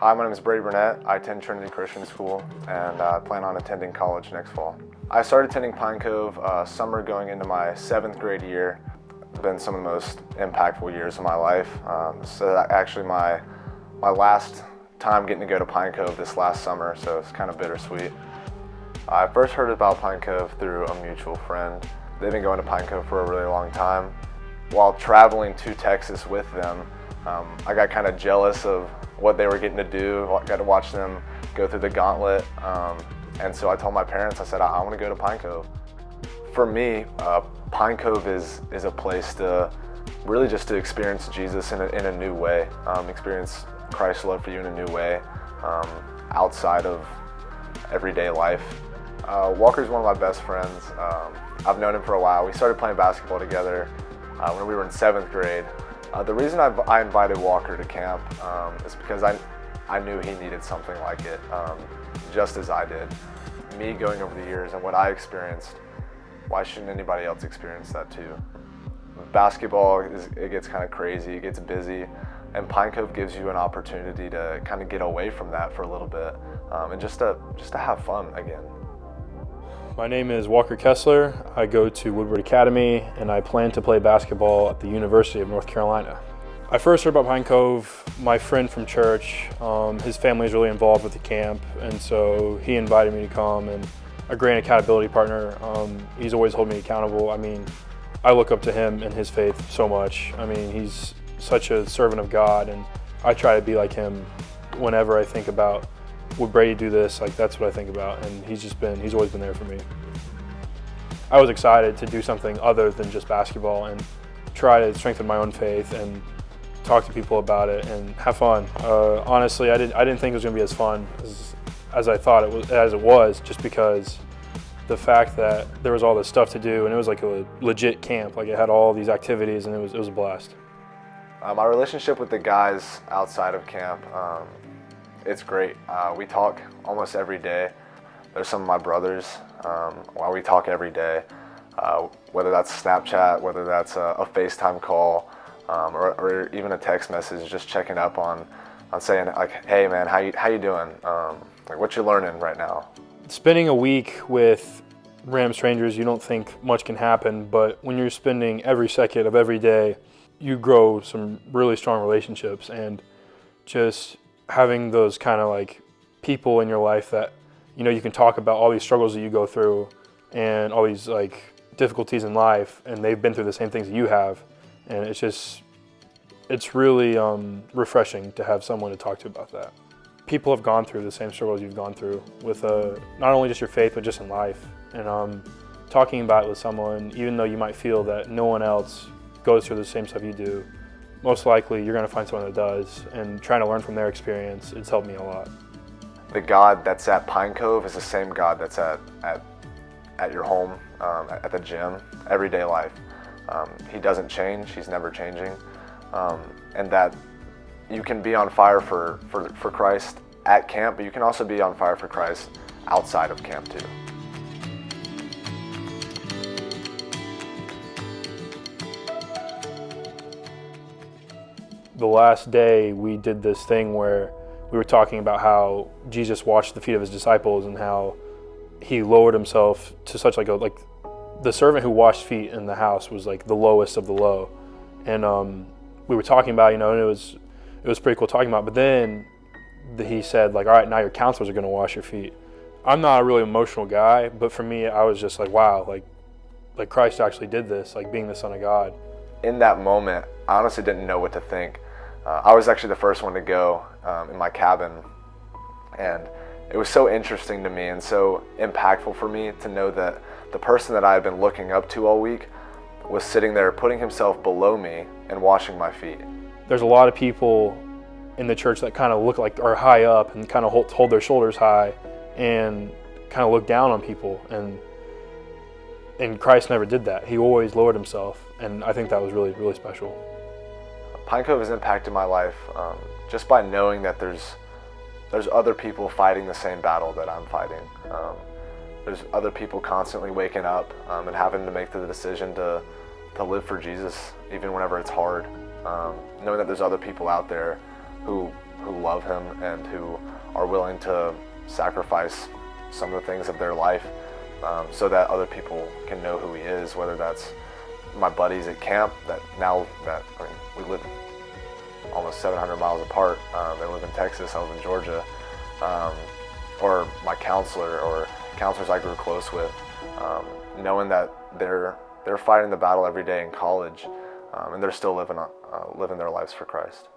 Hi, my name is Brady Burnett. I attend Trinity Christian School and I plan on attending college next fall. I started attending Pine Cove summer going into my 7th grade year. It's been some of the most impactful years of my life. So actually my last time getting to go to Pine Cove this last summer, so it's kind of bittersweet. I first heard about Pine Cove through a mutual friend. They've been going to Pine Cove for a really long time. While traveling to Texas with them, I got kind of jealous of what they were getting to do. I got to watch them go through the gauntlet. And so I told my parents, I said, I want to go to Pine Cove. For me, Pine Cove is a place to really just to experience Jesus in a new way, experience Christ's love for you in a new way, outside of everyday life. Walker's one of my best friends. I've known him for a while. We started playing basketball together when we were in 7th grade. The reason I invited Walker to camp is because I knew he needed something like it, just as I did. Me going over the years and what I experienced, why shouldn't anybody else experience that too? Basketball, it gets kind of crazy, it gets busy, and Pine Cove gives you an opportunity to kind of get away from that for a little bit and just to have fun again. My name is Walker Kessler. I go to Woodward Academy and I plan to play basketball at the University of North Carolina. I first heard about Pine Cove, my friend from church, his family is really involved with the camp, and so he invited me to come, and a great accountability partner. He's always held me accountable. I mean, I look up to him and his faith so much. I mean, he's such a servant of God, and I try to be like him whenever I think about, would Brady do this? Like, that's what I think about, and he's always been there for me. I was excited to do something other than just basketball and try to strengthen my own faith and talk to people about it and have fun. Honestly, I didn't think it was going to be as fun as I thought it was, just because the fact that there was all this stuff to do and it was like a legit camp. Like, it had all these activities and it was a blast. My relationship with the guys outside of camp, it's great. We talk almost every day. There's some of my brothers. We talk every day, whether that's Snapchat, whether that's a FaceTime call, or even a text message, just checking up on saying like, hey man, how you doing? Like, what you learning right now? Spending a week with random strangers, you don't think much can happen, but when you're spending every second of every day, you grow some really strong relationships, and just having those kind of like people in your life that, you know, you can talk about all these struggles that you go through and all these like difficulties in life, and they've been through the same things that you have, and it's really refreshing to have someone to talk to about that. People have gone through the same struggles you've gone through with not only just your faith, but just in life, and talking about it with someone, even though you might feel that no one else goes through the same stuff you do, most likely you're going to find someone that does, and trying to learn from their experience, it's helped me a lot. The God that's at Pine Cove is the same God that's at your home, at the gym, everyday life. He doesn't change, he's never changing, and that you can be on fire for Christ at camp, but you can also be on fire for Christ outside of camp too. The last day we did this thing where we were talking about how Jesus washed the feet of his disciples and how he lowered himself to such like the servant who washed feet in the house was like the lowest of the low. And we were talking about, you know, and it was pretty cool talking about, but then he said like, all right, now your counselors are going to wash your feet. I'm not a really emotional guy, but for me, I was just like, wow, like Christ actually did this, like being the Son of God. In that moment, I honestly didn't know what to think. I was actually the first one to go in my cabin, and it was so interesting to me and so impactful for me to know that the person that I had been looking up to all week was sitting there putting himself below me and washing my feet. There's a lot of people in the church that kind of look like are high up and kind of hold their shoulders high and kind of look down on people, and Christ never did that. He always lowered himself, and I think that was really, really special. Pine Cove has impacted my life just by knowing that there's other people fighting the same battle that I'm fighting. There's other people constantly waking up and having to make the decision to live for Jesus, even whenever it's hard. Knowing that there's other people out there who who love him and who are willing to sacrifice some of the things of their life so that other people can know who he is, whether that's my buddies at camp we live almost 700 miles apart. They live in Texas, I live in Georgia, or my counselor or counselors I grew close with, knowing that they're fighting the battle every day in college, and they're still living their lives for Christ.